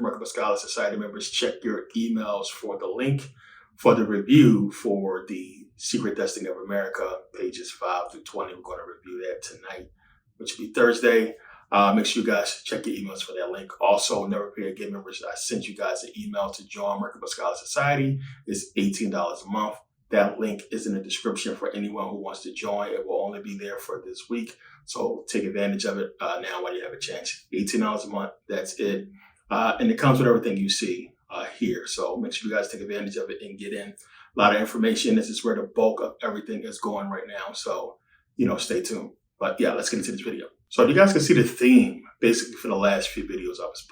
Merkabah Scholar Society members, check your emails for the link for the review for the Secret Destiny of America, pages 5 through 20. We're going to review that tonight, which will be Thursday. Make sure you guys check your emails for that link. Also, Never Pay Again members, I sent you guys an email to join Merkabah Scholar Society. It's $18 a month. That link is in the description for anyone who wants to join. It will only be there for this week. So take advantage of it now while you have a chance. $18 a month, that's it. And it comes with everything you see here. So make sure you guys take advantage of it and get in a lot of information. This is where the bulk of everything is going right now. So, stay tuned. But yeah, let's get into this video. So you guys can see the theme basically for the last few videos I was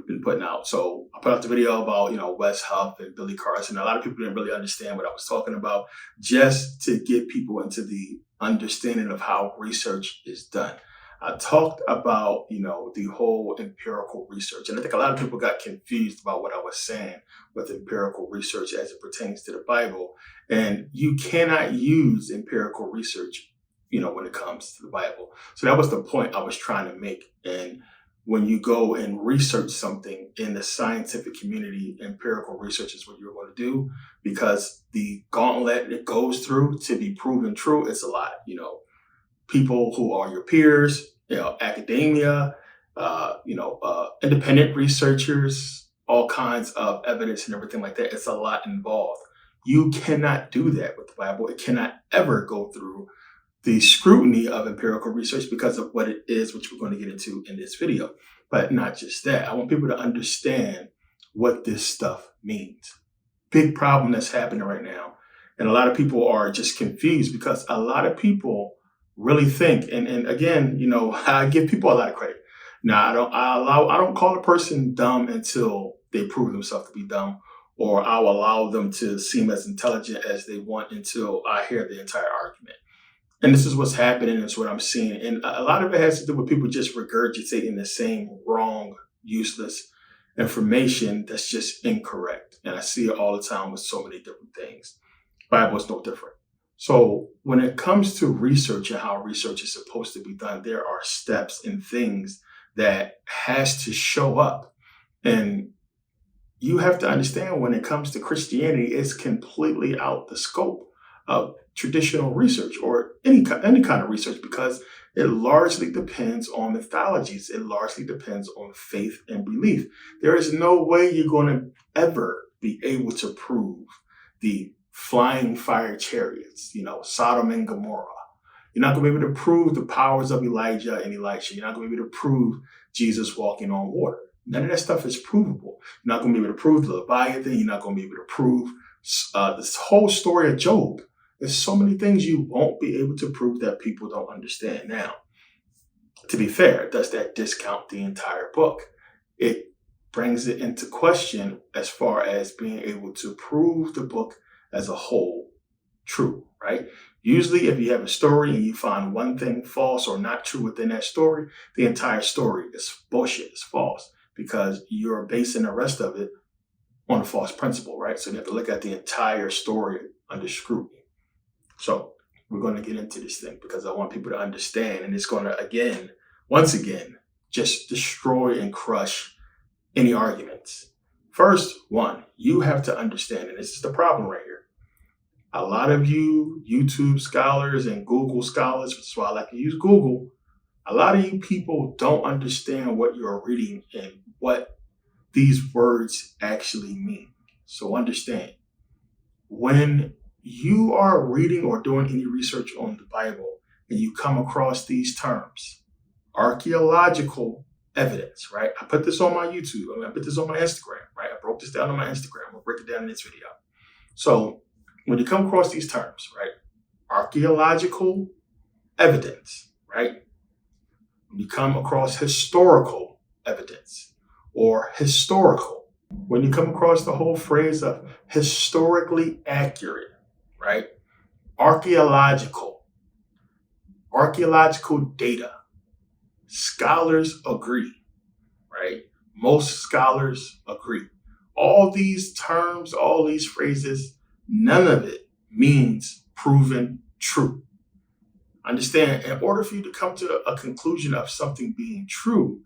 been putting out. So I put out the video about, Wes Huff and Billy Carson. A lot of people didn't really understand what I was talking about, just to get people into the understanding of how research is done. I talked about, the whole empirical research. And I think a lot of people got confused about what I was saying with empirical research as it pertains to the Bible. And you cannot use empirical research, when it comes to the Bible. So that was the point I was trying to make. And when you go and research something in the scientific community, empirical research is what you're going to do, because the gauntlet it goes through to be proven true is a lot. People who are your peers, academia, independent researchers, all kinds of evidence and everything like that. It's a lot involved. You cannot do that with the Bible. It cannot ever go through the scrutiny of empirical research because of what it is, which we're going to get into in this video. But not just that. I want people to understand what this stuff means. Big problem that's happening right now. And a lot of people are just confused because a lot of people really think, and again, I give people a lot of credit. Now, I don't call a person dumb until they prove themselves to be dumb, or I'll allow them to seem as intelligent as they want until I hear the entire argument. And this is what's happening. It's what I'm seeing. And a lot of it has to do with people just regurgitating the same wrong, useless information that's just incorrect. And I see it all the time with so many different things. Bible is no different. So when it comes to research and how research is supposed to be done, there are steps and things that has to show up. And you have to understand when it comes to Christianity, it's completely out the scope of traditional research or any kind of research, because it largely depends on mythologies. It largely depends on faith and belief. There is no way you're going to ever be able to prove the flying fire chariots, Sodom and Gomorrah. You're not going to be able to prove the powers of Elijah and Elisha. You're not going to be able to prove Jesus walking on water. None of that stuff is provable. You're not going to be able to prove the Leviathan. You're not going to be able to prove this whole story of Job. There's so many things you won't be able to prove that people don't understand. Now, to be fair, does that discount the entire book? It brings it into question as far as being able to prove the book as a whole true, right? Usually, if you have a story and you find one thing false or not true within that story, the entire story is bullshit, it's false, because you're basing the rest of it on a false principle, right? So you have to look at the entire story under scrutiny. So we're going to get into this thing because I want people to understand, and it's going to, once again, just destroy and crush any arguments. First, one, you have to understand, and this is the problem right here. A lot of you YouTube scholars and Google scholars, which is why I like to use Google, a lot of you people don't understand what you're reading and what these words actually mean. So understand, when you are reading or doing any research on the Bible and you come across these terms, archaeological evidence, right? I put this on my YouTube. I put this on my Instagram, right? I broke this down on my Instagram. I'll break it down in this video. So when you come across these terms, right? Archaeological evidence, right? When you come across historical evidence or historical, when you come across the whole phrase of historically accurate, right? Archaeological data. Scholars agree, right? Most scholars agree. All these terms, all these phrases, none of it means proven true. Understand, in order for you to come to a conclusion of something being true,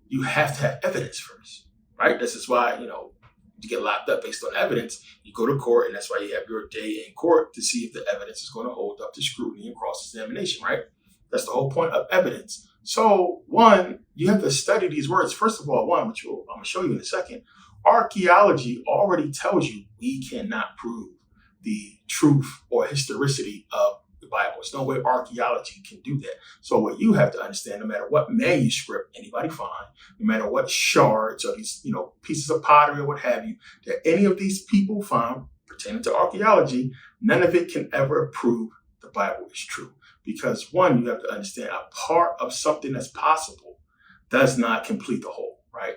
you have to have evidence first, right? This is why, you get locked up based on evidence. You go to court, and that's why you have your day in court to see if the evidence is going to hold up to scrutiny and cross-examination, right? That's the whole point of evidence. So, one, you have to study these words. First of all, one, which I'm going to show you in a second, archaeology already tells you we cannot prove the truth or historicity of the Bible. There's no way archaeology can do that. So what you have to understand, no matter what manuscript anybody find, no matter what shards or these, pieces of pottery or what have you, that any of these people find pertaining to archaeology, none of it can ever prove the Bible is true. Because one, you have to understand a part of something that's possible does not complete the whole, right?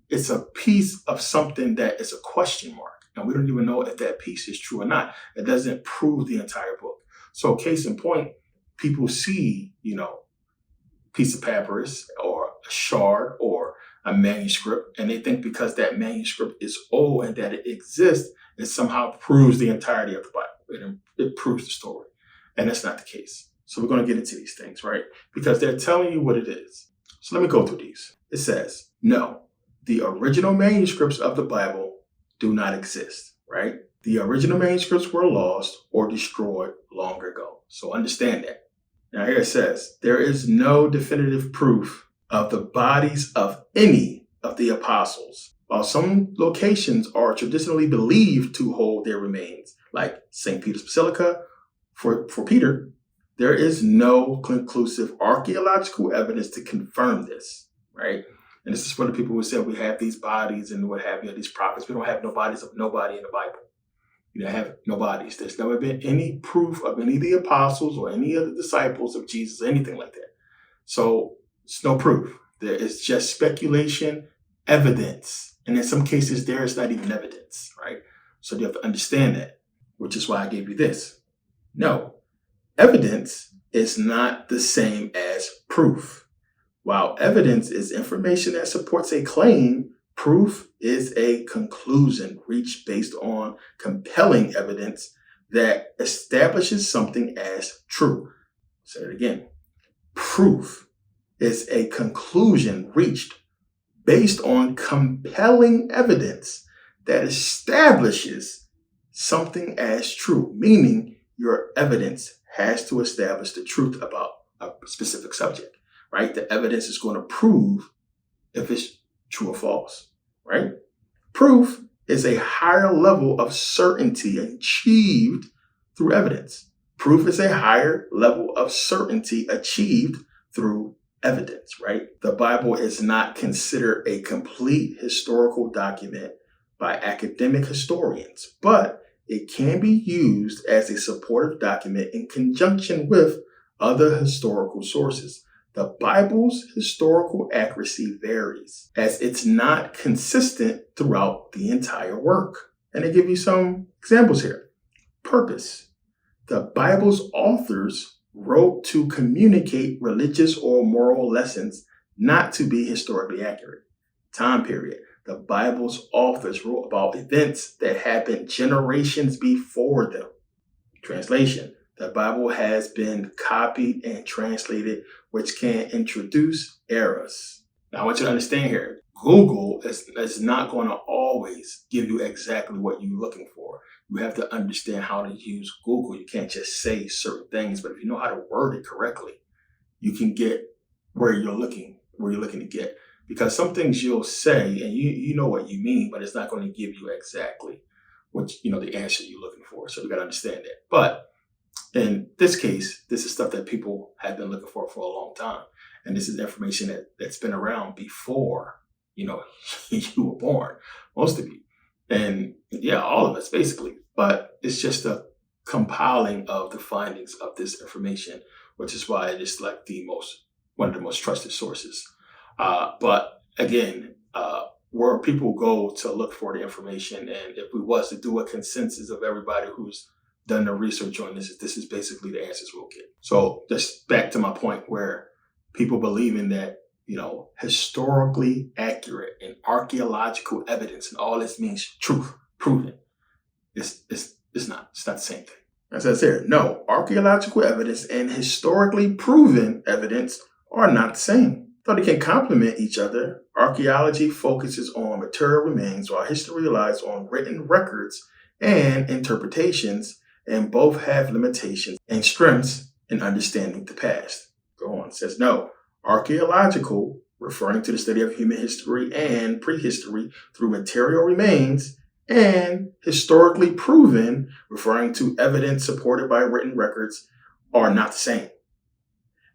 It's a piece of something that is a question mark. And we don't even know if that piece is true or not. It doesn't prove the entire book. So case in point, people see, piece of papyrus or a shard or a manuscript, and they think because that manuscript is old and that it exists, it somehow proves the entirety of the Bible. It proves the story. And that's not the case. So we're going to get into these things, right? Because they're telling you what it is. So let me go through these. It says, no, the original manuscripts of the Bible do not exist, right? The original manuscripts were lost or destroyed long ago. So understand that. Now here it says, there is no definitive proof of the bodies of any of the apostles. While some locations are traditionally believed to hold their remains, like St. Peter's Basilica for Peter, there is no conclusive archaeological evidence to confirm this, right? And this is for the people who said we have these bodies and what have you, these prophets. We don't have no bodies of nobody in the Bible. You don't have no bodies. There's never been any proof of any of the apostles or any of the disciples of Jesus or anything like that. So it's no proof. There is just speculation, evidence. And in some cases, there is not even evidence, right? So you have to understand that, which is why I gave you this. No, evidence is not the same as proof. While evidence is information that supports a claim, proof is a conclusion reached based on compelling evidence that establishes something as true. Say it again. Proof is a conclusion reached based on compelling evidence that establishes something as true, meaning your evidence has to establish the truth about a specific subject, right? The evidence is going to prove if it's true or false, right? Proof is a higher level of certainty achieved through evidence. Proof is a higher level of certainty achieved through evidence, right? The Bible is not considered a complete historical document by academic historians, but it can be used as a supportive document in conjunction with other historical sources. The Bible's historical accuracy varies as it's not consistent throughout the entire work. And I give you some examples here. Purpose. The Bible's authors wrote to communicate religious or moral lessons, not to be historically accurate. Time period. The Bible's authors wrote about events that happened generations before them. Translation. The Bible has been copied and translated, which can introduce errors. Now, I want you to understand here, Google is not going to always give you exactly what you're looking for. You have to understand how to use Google. You can't just say certain things, but if you know how to word it correctly, you can get where you're looking to get. Because some things you'll say and you know what you mean, but it's not going to give you exactly what the answer you're looking for. So you got to understand that. But in this case, this is stuff that people have been looking for a long time. And this is information that's been around before, you were born, most of you. And yeah, all of us basically. But it's just a compiling of the findings of this information, which is why it is like one of the most trusted sources. But again, where people go to look for the information, and if we was to do a consensus of everybody who's done the research on this is basically the answers we'll get. So just back to my point where people believing that, historically accurate and archaeological evidence and all this means truth, proven. It's not the same thing. As I said, no, archaeological evidence and historically proven evidence are not the same. Though they can complement each other, Archaeology focuses on material remains while history relies on written records and interpretations, and both have limitations and strengths in understanding the past. Go on, it says no. Archaeological, referring to the study of human history and prehistory through material remains, and historically proven, referring to evidence supported by written records, are not the same,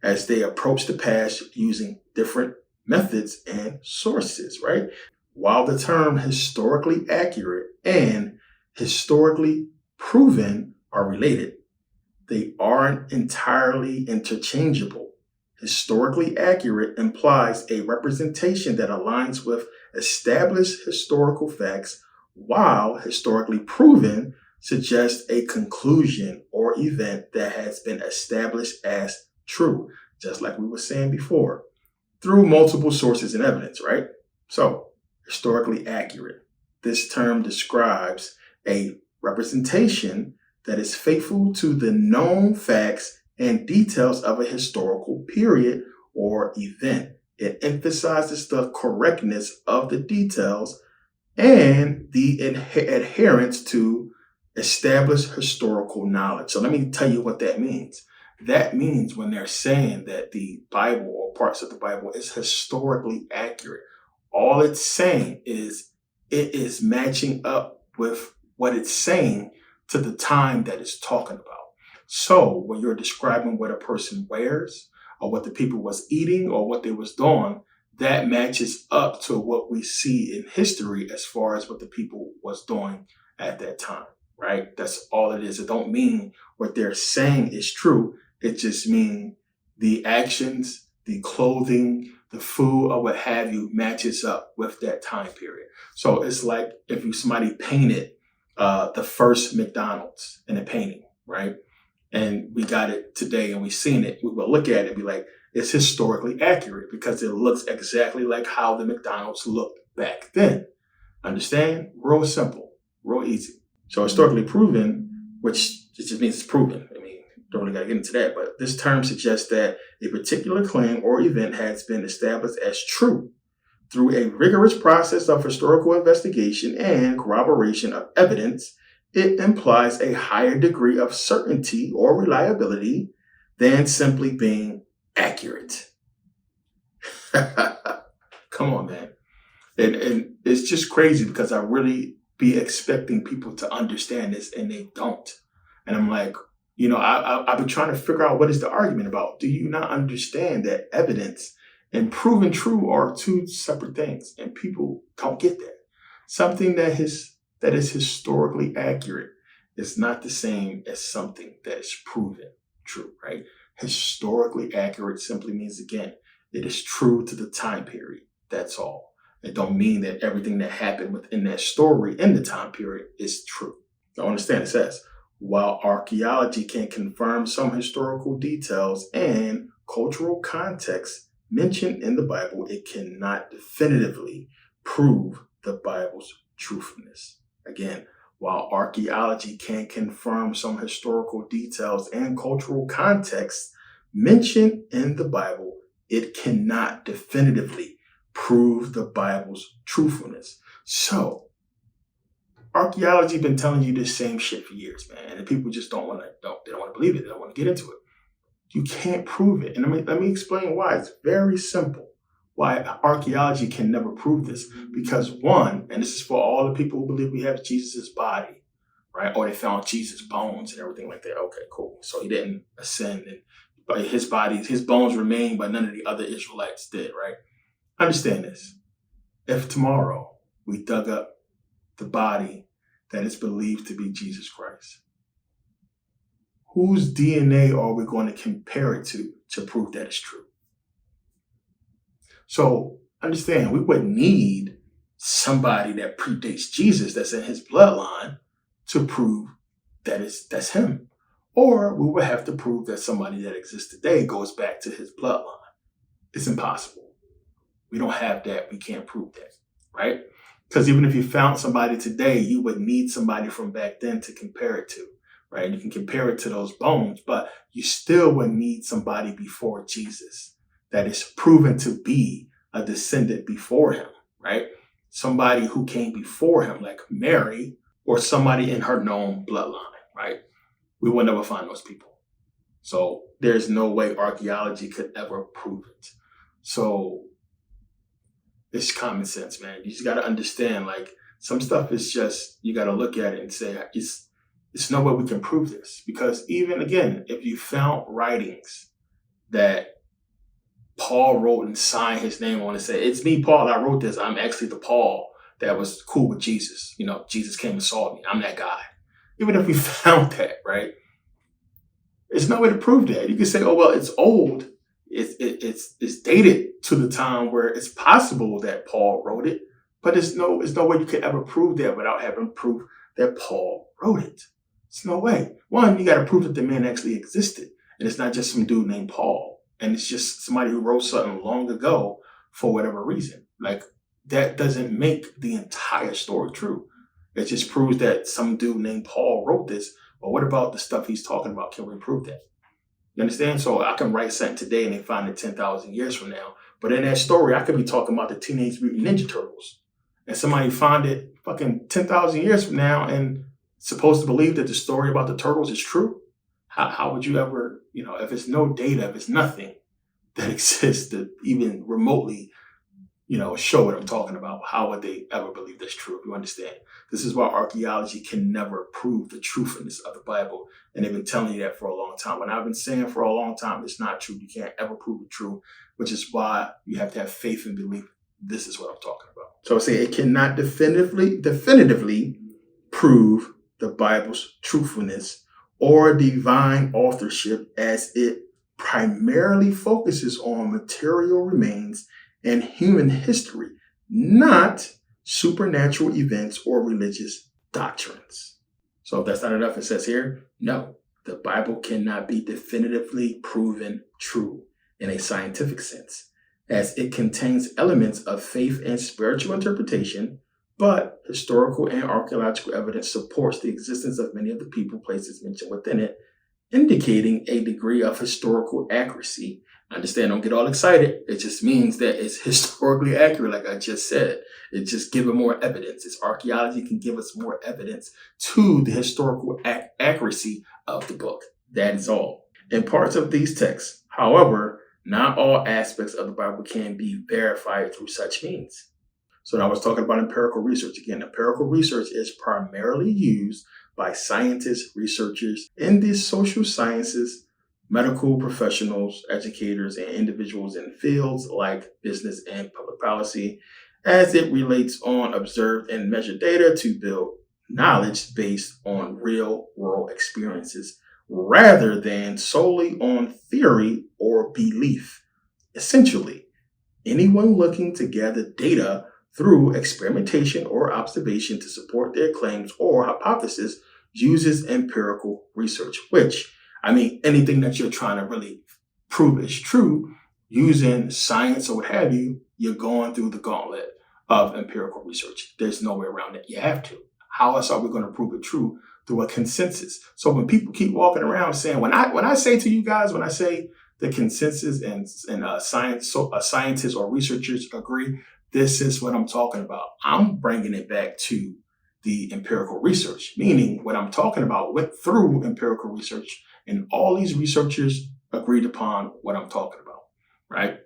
as they approach the past using different methods and sources, right? While the term historically accurate and historically proven are related, they aren't entirely interchangeable. Historically accurate implies a representation that aligns with established historical facts, while historically proven suggests a conclusion or event that has been established as true, just like we were saying before, through multiple sources and evidence, right? So, historically accurate. This term describes a representation that is faithful to the known facts and details of a historical period or event. It emphasizes the correctness of the details and the adherence to established historical knowledge. So let me tell you what that means. That means when they're saying that the Bible or parts of the Bible is historically accurate, all it's saying is it is matching up with what it's saying to the time that it's talking about. So when you're describing what a person wears or what the people was eating or what they was doing, that matches up to what we see in history as far as what the people was doing at that time, right? That's all it is. It don't mean what they're saying is true. It just means the actions, the clothing, the food, or what have you matches up with that time period. So it's like if somebody painted the first McDonald's in a painting, right? And we got it today and we seen it. We will look at it and be like, it's historically accurate because it looks exactly like how the McDonald's looked back then. Understand? Real simple, real easy. So historically proven, which it just means it's proven. I mean, don't really got to get into that, but this term suggests that a particular claim or event has been established as true through a rigorous process of historical investigation and corroboration of evidence. It implies a higher degree of certainty or reliability than simply being accurate. Come on, man. And it's just crazy because I really be expecting people to understand this and they don't. And I'm like, I've been trying to figure out what is the argument about. Do you not understand that evidence and proven true are two separate things? And people don't get that. Something that is historically accurate is not the same as something that is proven true, right? Historically accurate simply means, again, it is true to the time period. That's all. It don't mean that everything that happened within that story in the time period is true. Now understand, it says, while archaeology can confirm some historical details and cultural context mentioned in the Bible, it cannot definitively prove the Bible's truthfulness. Again, while archaeology can confirm some historical details and cultural context mentioned in the Bible, it cannot definitively prove the Bible's truthfulness. So, archaeology been telling you this same shit for years, man, and people just don't want to believe it. They don't want to get into it. You can't prove it, and let me explain why. It's very simple. Why archaeology can never prove this. Because one, and this is for all the people who believe we have Jesus' body, right? Or they found Jesus' bones and everything like that. Okay, cool. So he didn't ascend, but his bones remain, but none of the other Israelites did, right? Understand this. If tomorrow we dug up the body that is believed to be Jesus Christ, whose DNA are we going to compare it to prove that it's true? So understand, we would need somebody that predates Jesus, that's in his bloodline, to prove that's him. Or we would have to prove that somebody that exists today goes back to his bloodline. It's impossible. We don't have that. We can't prove that, right? Because even if you found somebody today, you would need somebody from back then to compare it to, right? You can compare it to those bones, but you still would need somebody before Jesus that is proven to be a descendant before him, right? Somebody who came before him, like Mary, or somebody in her known bloodline, right? We will never find those people. So there's no way archaeology could ever prove it. So it's common sense, man. You just got to understand, like, some stuff is just, you got to look at it and say, it's no way we can prove this. Because even, again, if you found writings that Paul wrote and signed his name on and said, it's me, Paul, I wrote this. I'm actually the Paul that was cool with Jesus. You know, Jesus came and saw me. I'm that guy. Even if we found that, right? There's no way to prove that. You can say, oh, well, it's old. It's dated to the time where it's possible that Paul wrote it, but there's no way you could ever prove that without having proof that Paul wrote it. It's no way. One, you got to prove that the man actually existed, and it's not just some dude named Paul, and it's just somebody who wrote something long ago for whatever reason. Like, that doesn't make the entire story true. It just proves that some dude named Paul wrote this. But what about the stuff he's talking about? Can we prove that? You understand? So I can write something today and they find it 10,000 years from now. But in that story, I could be talking about the Teenage Mutant Ninja Turtles. And somebody find it fucking 10,000 years from now and supposed to believe that the story about the turtles is true. How would you ever, if it's no data, if it's nothing that exists to even remotely, show what I'm talking about, how would they ever believe that's true? If you understand? This is why archaeology can never prove the truthfulness of the Bible. And they've been telling you that for a long time. And I've been saying for a long time, it's not true. You can't ever prove it true, which is why you have to have faith and belief. This is what I'm talking about. So I say it cannot definitively prove the Bible's truthfulness or divine authorship, as it primarily focuses on material remains and human history, not supernatural events or religious doctrines. So if that's not enough, it says here, no, the Bible cannot be definitively proven true in a scientific sense, as it contains elements of faith and spiritual interpretation, but historical and archaeological evidence supports the existence of many of the people, places mentioned within it, indicating a degree of historical accuracy. Understand, don't get all excited. It just means that it's historically accurate, like I just said. It's just giving more evidence. It's archaeology can give us more evidence to the historical accuracy of the book. That is all. In parts of these texts, however, not all aspects of the Bible can be verified through such means. So now I was talking about empirical research. Again, empirical research is primarily used by scientists, researchers in the social sciences, medical professionals, educators, and individuals in fields like business and public policy, as it relates on observed and measured data to build knowledge based on real world experiences, rather than solely on theory or belief. Essentially, anyone looking to gather data through experimentation or observation to support their claims or hypothesis uses empirical research, which, anything that you're trying to really prove is true, using science or what have you, you're going through the gauntlet of empirical research. There's no way around it. You have to. How else are we going to prove it true? Through a consensus. So when people keep walking around saying, when I say to you guys, when I say the consensus and science, so scientists or researchers agree, this is what I'm talking about. I'm bringing it back to the empirical research, meaning what I'm talking about went through empirical research, and all these researchers agreed upon what I'm talking about, right?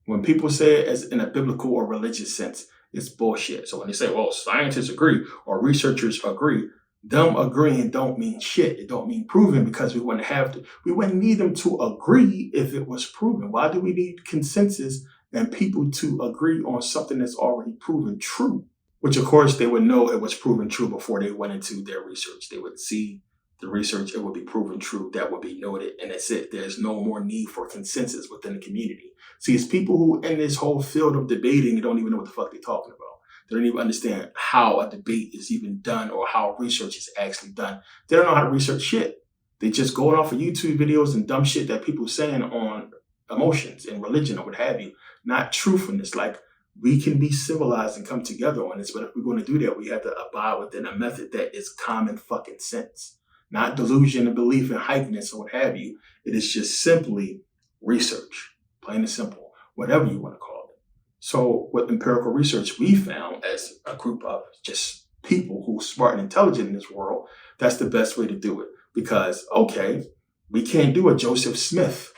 When people say it as in a biblical or religious sense, it's bullshit. So when they say, well, scientists agree or researchers agree, them agreeing don't mean shit. It don't mean proven, because we wouldn't need them to agree if it was proven. Why do we need consensus and people to agree on something that's already proven true? Which, of course, they would know it was proven true before they went into their research. They would see the research, it would be proven true, that would be noted, and that's it. There's no more need for consensus within the community. See, it's people who in this whole field of debating, they don't even know what the fuck they're talking about. They don't even understand how a debate is even done or how research is actually done. They don't know how to research shit. They just going off of YouTube videos and dumb shit that people are saying on emotions and religion or what have you, not truthfulness. Like, we can be civilized and come together on this, but if we're going to do that, we have to abide within a method that is common fucking sense, not delusion and belief and hypeness or what have you. It is just simply research, plain and simple, whatever you want to call it. So with empirical research, we found as a group of just people who are smart and intelligent in this world, that's the best way to do it. Because, okay, we can't do a Joseph Smith.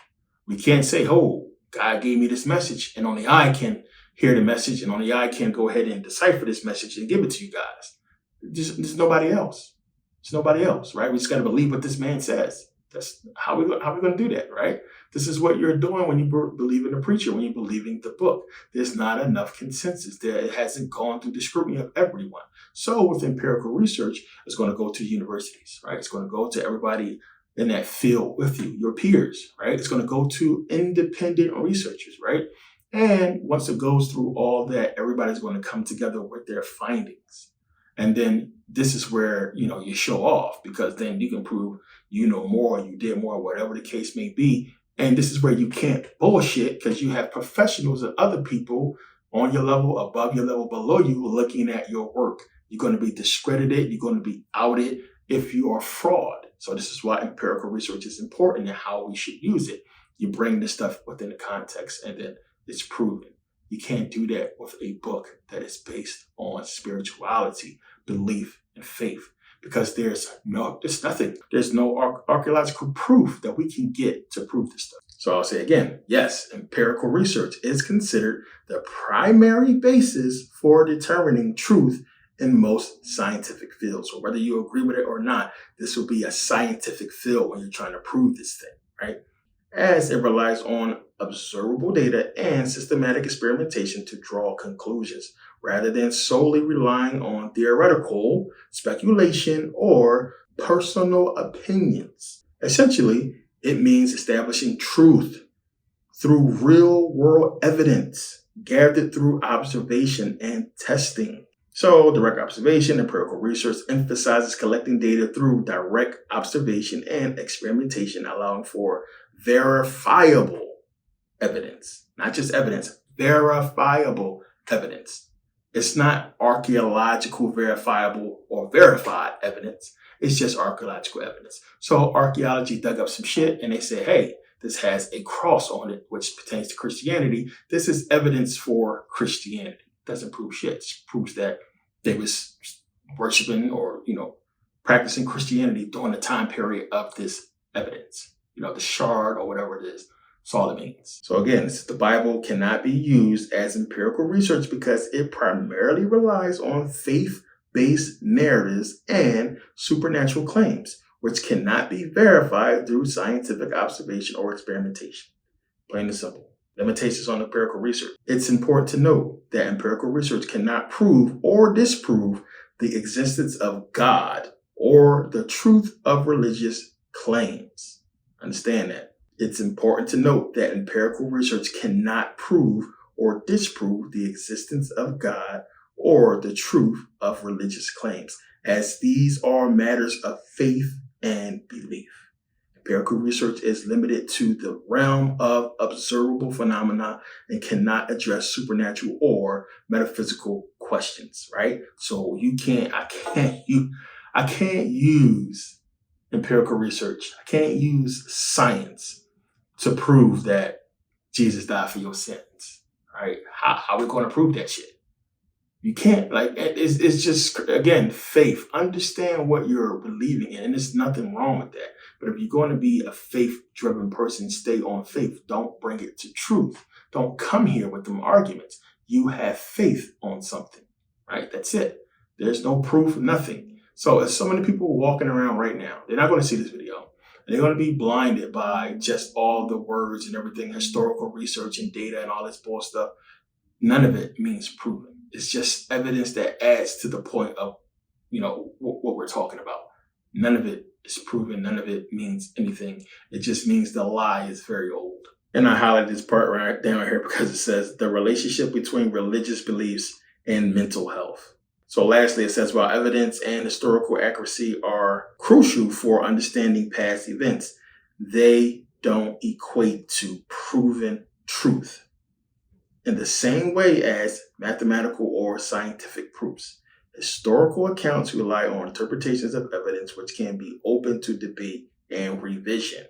We can't say, oh, God gave me this message and only I can hear the message and only I can go ahead and decipher this message and give it to you guys. There's nobody else. There's nobody else, right? We just got to believe what this man says. That's how we going to do that, right? This is what you're doing when you believe in the preacher, when you believe in the book. There's not enough consensus there. It hasn't gone through the scrutiny of everyone. So with empirical research, it's going to go to universities, right? It's going to go to everybody in that field with you, your peers, right? It's going to go to independent researchers, right? And once it goes through all that, everybody's going to come together with their findings. And then this is where, you show off, because then you can prove you know more, you did more, whatever the case may be. And this is where you can't bullshit, because you have professionals and other people on your level, above your level, below you, looking at your work. You're going to be discredited. You're going to be outed if you are fraud. So this is why empirical research is important and how we should use it. You bring this stuff within the context and then it's proven. You can't do that with a book that is based on spirituality, belief, and faith, because there's nothing. There's no archaeological proof that we can get to prove this stuff. So I'll say again, yes, empirical research is considered the primary basis for determining truth in most scientific fields. So whether you agree with it or not, this will be a scientific field when you're trying to prove this thing, right? As it relies on observable data and systematic experimentation to draw conclusions, rather than solely relying on theoretical speculation or personal opinions. Essentially, it means establishing truth through real-world evidence gathered through observation and testing. So, direct observation, empirical research emphasizes collecting data through direct observation and experimentation, allowing for verifiable evidence. Not just evidence, verifiable evidence. It's not archaeological verifiable or verified evidence. It's just archaeological evidence. So archaeology dug up some shit and they said, hey, this has a cross on it, which pertains to Christianity. This is evidence for Christianity. Doesn't prove shit. It proves that they was worshiping or, practicing Christianity during the time period of this evidence. The shard or whatever it is. That's all it means. So again, the Bible cannot be used as empirical research because it primarily relies on faith-based narratives and supernatural claims, which cannot be verified through scientific observation or experimentation. Plain and simple. Limitations on empirical research. It's important to note that empirical research cannot prove or disprove the existence of God or the truth of religious claims. Understand that. It's important to note that empirical research cannot prove or disprove the existence of God or the truth of religious claims, as these are matters of faith and belief. Empirical research is limited to the realm of observable phenomena and cannot address supernatural or metaphysical questions, right? So I can't use empirical research. I can't use science to prove that Jesus died for your sins, right? How are we going to prove that shit? You can't, it's just, again, faith. Understand what you're believing in, and there's nothing wrong with that. But if you're going to be a faith-driven person, stay on faith. Don't bring it to truth. Don't come here with them arguments. You have faith on something, right? That's it. There's no proof, nothing. So as so many people walking around right now, they're not going to see this video. And they're going to be blinded by just all the words and everything, historical research and data and all this bull stuff. None of it means proven. It's just evidence that adds to the point of, what we're talking about. None of it is proven. None of it means anything. It just means the lie is very old. And I highlight this part right down here because it says the relationship between religious beliefs and mental health. So lastly, it says while evidence and historical accuracy are crucial for understanding past events, they don't equate to proven truth in the same way as mathematical or scientific proofs. Historical accounts rely on interpretations of evidence which can be open to debate and revision,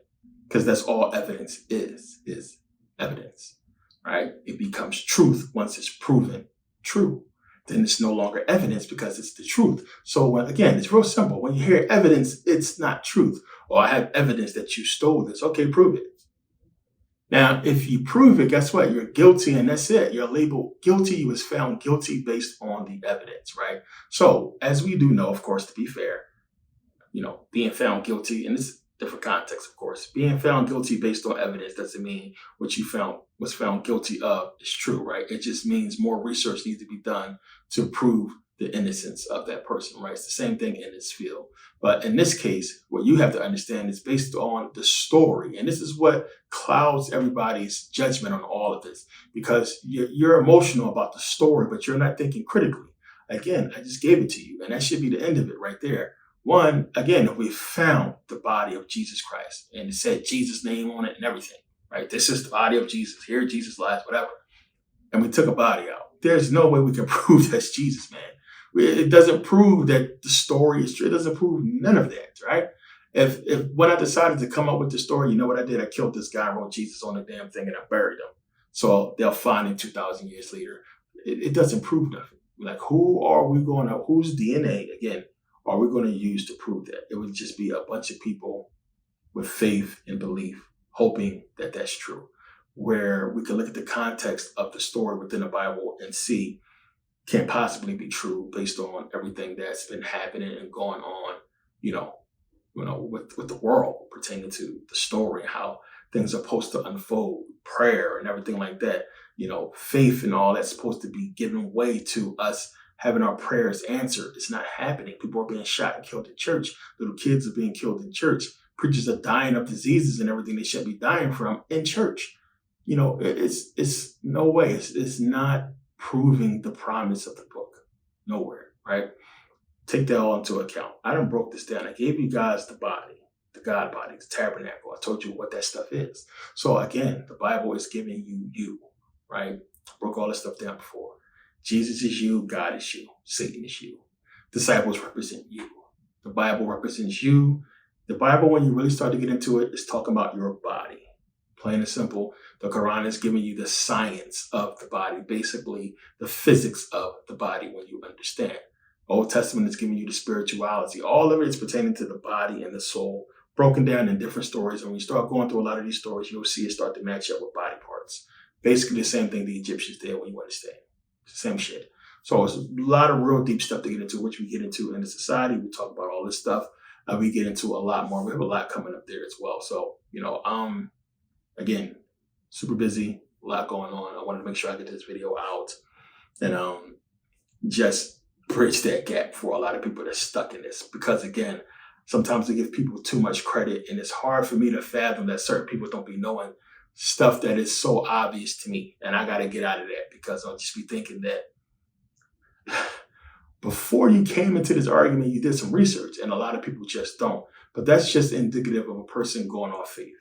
because that's all evidence is evidence. right? It becomes truth once it's proven true. Then it's no longer evidence because it's the truth. So again, it's real simple. When you hear evidence, it's not truth. Or I have evidence that you stole this. Okay, prove it. Now, if you prove it, guess what? You're guilty, and that's it. You're labeled guilty. You was found guilty based on the evidence, right? So, as we do know, of course, to be fair, being found guilty, and this is different context, of course, being found guilty based on evidence doesn't mean what you was found guilty of is true, right? It just means more research needs to be done to prove the innocence of that person, right? It's the same thing in this field. But in this case, what you have to understand is based on the story. And this is what clouds everybody's judgment on all of this, because you're emotional about the story, but you're not thinking critically. Again, I just gave it to you, and that should be the end of it right there. One, again, we found the body of Jesus Christ, and it said Jesus' name on it and everything, right? This is the body of Jesus. Here Jesus lies, whatever. And we took a body out. There's no way we can prove that's Jesus, man. It doesn't prove that the story is true. It doesn't prove none of that, right? If when I decided to come up with the story, you know what I did? I killed this guy, wrote Jesus on the damn thing, and I buried him. So they'll find him 2,000 years later. It doesn't prove nothing. Like, whose DNA, again, are we going to use to prove that? It would just be a bunch of people with faith and belief, hoping that that's true, where we can look at the context of the story within the Bible and see can't possibly be true based on everything that's been happening and going on, with the world pertaining to the story, how things are supposed to unfold, prayer and everything like that. Faith and all that's supposed to be given way to us having our prayers answered. It's not happening. People are being shot and killed in church. Little kids are being killed in church. Preachers are dying of diseases and everything they should be dying from in church. It's no way. It's not proving the promise of the book. Nowhere, right? Take that all into account. I done broke this down. I gave you guys the body, the God body, the tabernacle. I told you what that stuff is. So again, the Bible is giving you, right? I broke all this stuff down before. Jesus is you, God is you, Satan is you. Disciples represent you. The Bible represents you. The Bible, when you really start to get into it, is talking about your body. Plain and simple, the Quran is giving you the science of the body, basically the physics of the body when you understand. Old Testament is giving you the spirituality. All of it is pertaining to the body and the soul, broken down in different stories. And when you start going through a lot of these stories, you'll see it start to match up with body parts. Basically the same thing the Egyptians did when you understand. Same shit. So it's a lot of real deep stuff to get into, which we get into in the society. We talk about all this stuff. We get into a lot more. We have a lot coming up there as well. So, again, super busy, a lot going on. I wanted to make sure I get this video out and just bridge that gap for a lot of people that's stuck in this. Because again, sometimes we give people too much credit, and it's hard for me to fathom that certain people don't be knowing stuff that is so obvious to me. And I got to get out of that, because I'll just be thinking that before you came into this argument, you did some research, and a lot of people just don't. But that's just indicative of a person going off faith.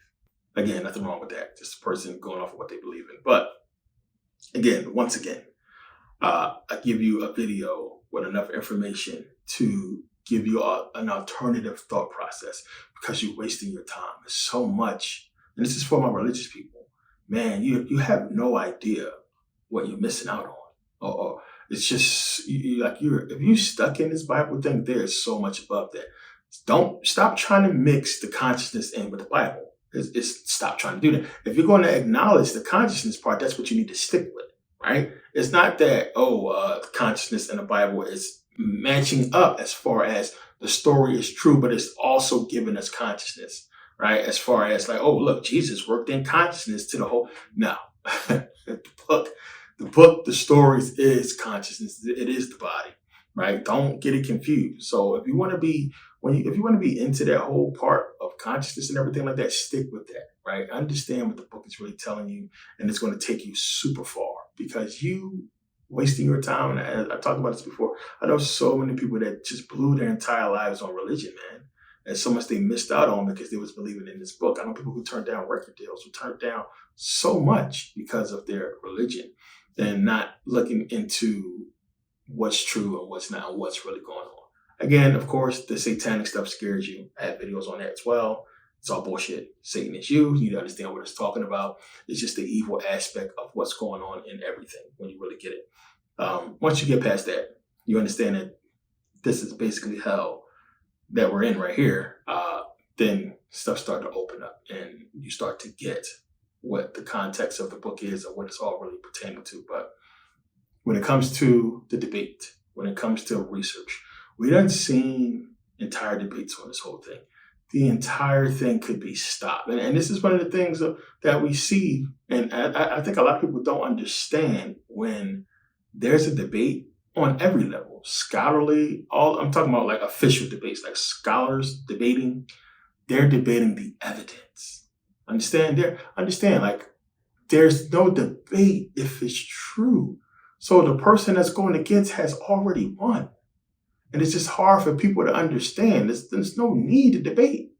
Again, nothing wrong with that. Just a person going off of what they believe in. But again, once again, I give you a video with enough information to give you an alternative thought process, because you're wasting your time. There's so much, and this is for my religious people. Man, you have no idea what you're missing out on. Or it's just if you stuck in this Bible thing, there's so much above that. Don't stop trying to mix the consciousness in with the Bible. Stop trying to do that. If you're going to acknowledge the consciousness part, that's what you need to stick with, right? It's not that, consciousness in the Bible is matching up as far as the story is true, but it's also giving us consciousness, right? As far as look, Jesus worked in consciousness to the whole. No, the stories is consciousness. It is the body, right? Don't get it confused. So if you want to be into that whole part of consciousness and everything like that, stick with that, right? Understand what the book is really telling you, and it's going to take you super far, because you wasting your time. And I talked about this before. I know so many people that just blew their entire lives on religion, man. And so much they missed out on because they was believing in this book. I know people who turned down record deals, who turned down so much because of their religion and not looking into what's true and what's not, and what's really going on. Again, of course, the satanic stuff scares you. I have videos on that as well. It's all bullshit. Satan is you. You need to understand what it's talking about. It's just the evil aspect of what's going on in everything when you really get it. Once you get past that, you understand that this is basically hell that we're in right here. Then stuff start to open up and you start to get what the context of the book is and what it's all really pertaining to. But when it comes to the debate, when it comes to research, we done seen entire debates on this whole thing. The entire thing could be stopped. And this is one of the things that we see. And I think a lot of people don't understand when there's a debate on every level, scholarly, I'm talking about like official debates, like scholars debating. They're debating the evidence. Understand, like there's no debate if it's true. So the person that's going against has already won. And it's just hard for people to understand. There's no need to debate.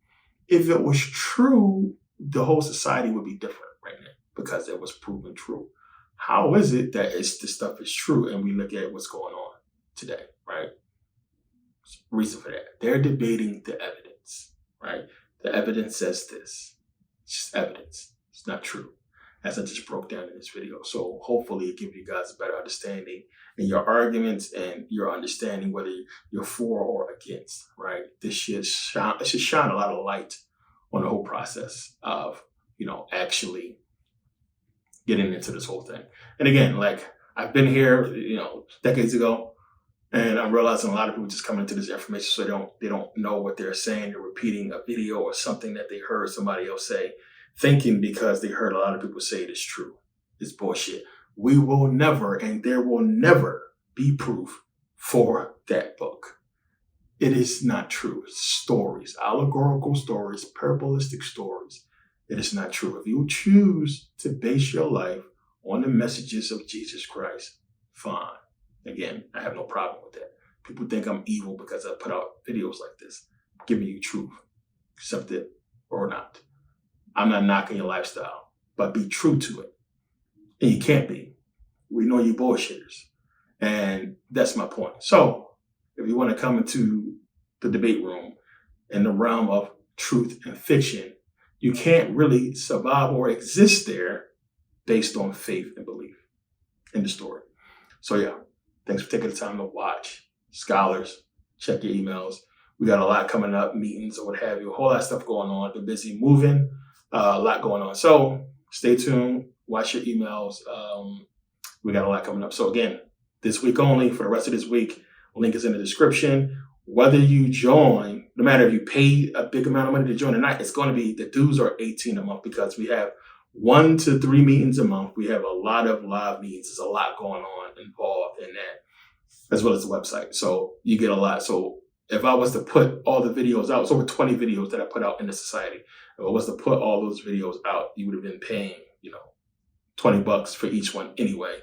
If it was true, the whole society would be different right now because it was proven true. How is it that this stuff is true and we look at what's going on today, right? Reason for that. They're debating the evidence, right? The evidence says this. It's just evidence. It's not true, as I just broke down in this video. So hopefully it gives you guys a better understanding in your arguments and your understanding whether you're for or against, right? This should shine a lot of light on the whole process of, actually getting into this whole thing. And again, like I've been here, decades ago, and I'm realizing a lot of people just come into this information so they don't know what they're saying. They're repeating a video or something that they heard somebody else say, thinking because they heard a lot of people say it is true. It's bullshit. We will never, and there will never be proof for that book. It is not true. It's stories, allegorical stories, parabolistic stories. It is not true. If you choose to base your life on the messages of Jesus Christ, fine. Again, I have no problem with that. People think I'm evil because I put out videos like this, giving you truth. Accept it or not. I'm not knocking your lifestyle, but be true to it. And you can't be. We know you bullshitters. And that's my point. So if you want to come into the debate room in the realm of truth and fiction, you can't really survive or exist there based on faith and belief in the story. So yeah, thanks for taking the time to watch. Scholars, check your emails. We got a lot coming up, meetings or what have you, a whole lot of stuff going on. Been busy moving, a lot going on. So stay tuned, watch your emails. We got a lot coming up. So again, this week only, for the rest of this week, link is in the description. Whether you join, no matter if you pay a big amount of money to join or not, it's going to be, the dues are $18 a month because we have 1 to 3 meetings a month. We have a lot of live meetings. There's a lot going on involved in that, as well as the website. So you get a lot. So if I was to put all the videos out, it's over 20 videos that I put out in the society. If I was to put all those videos out, you would have been paying, $20 for each one anyway,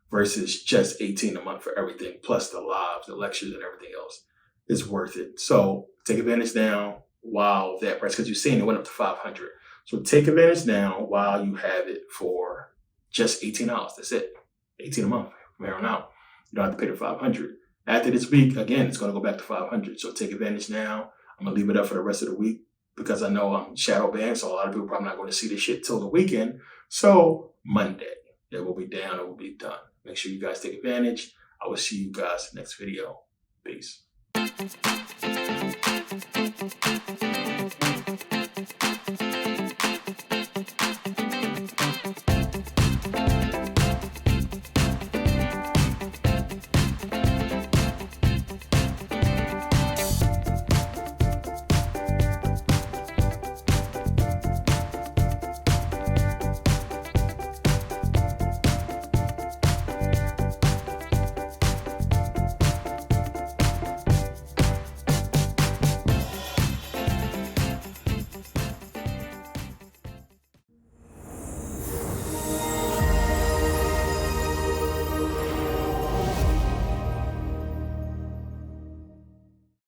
versus just $18 a month for everything, plus the lives, the lectures, and everything else. It's worth it. So take advantage now while that price, because you're seeing it went up to $500. So take advantage now while you have it for just $18. That's it. $18 a month from here on out. You don't have to pay the $500. After this week, again, it's going to go back to $500. So take advantage now. I'm going to leave it up for the rest of the week because I know I'm shadow banned. So a lot of people are probably not going to see this shit till the weekend. So Monday, it will be down. It will be done. Make sure you guys take advantage. I will see you guys next video. Peace.